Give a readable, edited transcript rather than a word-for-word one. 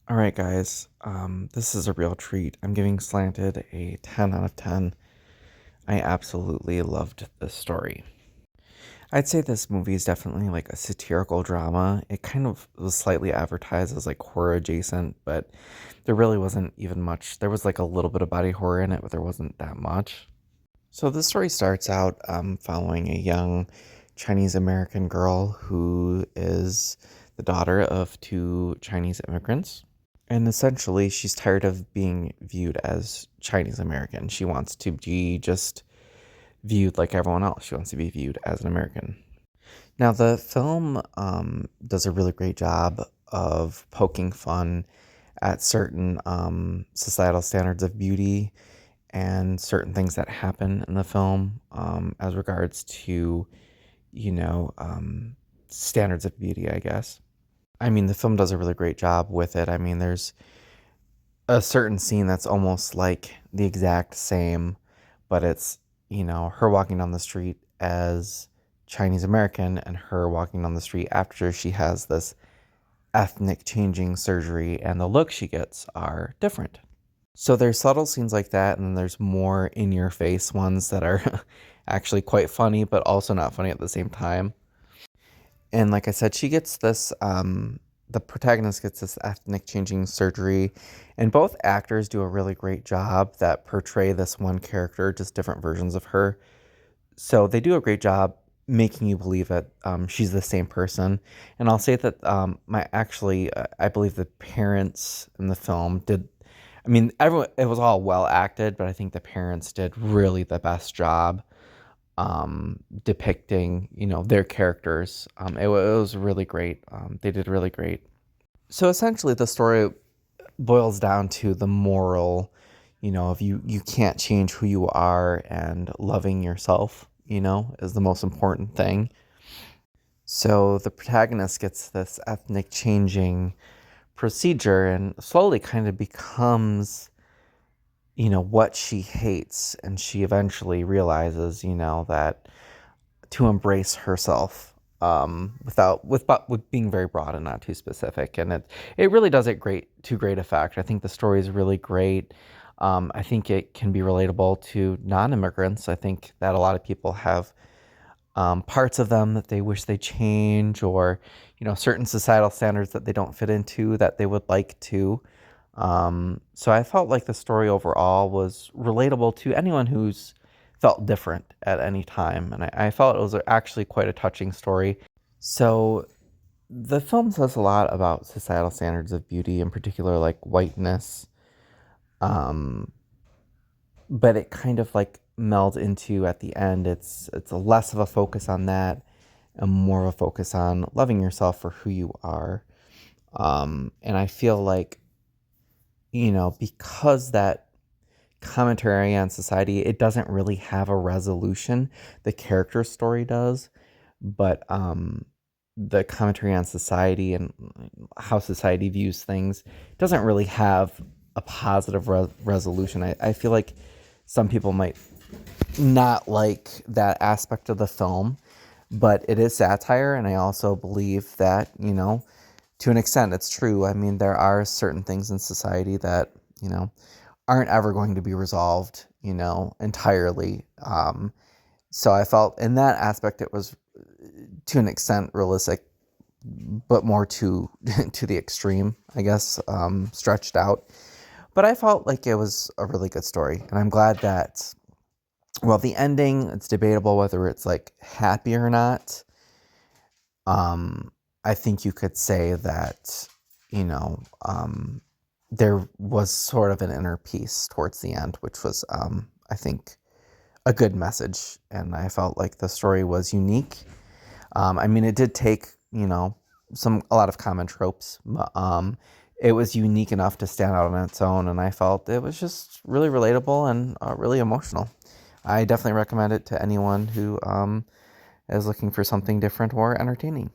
All right, guys. This is a real treat. I'm giving Slanted a 10 out of 10. I absolutely loved this story. I'd say this movie is definitely like a satirical drama. It kind of was slightly advertised as like horror adjacent, but there really wasn't even much. There was like a little bit of body horror in it, but there wasn't that much. So the story starts out following a young Chinese American girl who is the daughter of two Chinese immigrants. And essentially, she's tired of being viewed as Chinese American. She wants to be just viewed like everyone else. She wants to be viewed as an American. Now, the film does a really great job of poking fun at certain societal standards of beauty and certain things that happen in the film as regards to, you know, standards of beauty, I guess. I mean, the film does a really great job with it. I mean, there's a certain scene that's almost like the exact same, but it's, her walking down the street as Chinese American and her walking down the street after she has this ethnic changing surgery, and the looks she gets are different. So there's subtle scenes like that, and then there's more in your face ones that are actually quite funny, but also not funny at the same time. And like I said, she gets this the protagonist gets this ethnic changing surgery, and both actors do a really great job that portray this one character, just different versions of her. So they do a great job making you believe that she's the same person. And I'll say that I believe the parents in the film did. I mean, everyone, it was all well acted, but I think the parents did really the best job depicting, their characters. It was really great. They did really great. So essentially, the story boils down to the moral, of you can't change who you are, and loving yourself, is the most important thing. So the protagonist gets this ethnic changing procedure and slowly kind of becomes, what she hates. And she eventually realizes, that to embrace herself with being very broad and not too specific. And it really does it great effect. I think the story is really great. I think it can be relatable to non-immigrants. I think that a lot of people have parts of them that they wish they change, or certain societal standards that they don't fit into that they would like to. So I felt like the story overall was relatable to anyone who's felt different at any time, and I felt it was actually quite a touching story. So the film says a lot about societal standards of beauty, in particular like whiteness, um, but it kind of like melds into at the end. It's a less of a focus on that and more of a focus on loving yourself for who you are. And I feel like, because that commentary on society, it doesn't really have a resolution. The character story does, but the commentary on society and how society views things doesn't really have a positive resolution. I feel like some people might not like that aspect of the film, but it is satire, and I also believe that, to an extent, it's true. I mean, there are certain things in society that, aren't ever going to be resolved, entirely. So I felt in that aspect it was to an extent realistic, but more to to the extreme, I guess, stretched out. But I felt like it was a really good story, and I'm glad that. Well, the ending, it's debatable whether it's like happy or not. I think you could say that, you know, um, there was sort of an inner peace towards the end, which was, I think, a good message. And I felt like the story was unique. I mean, it did take, a lot of common tropes, but it was unique enough to stand out on its own. And I felt it was just really relatable and really emotional. I definitely recommend it to anyone who is looking for something different or entertaining.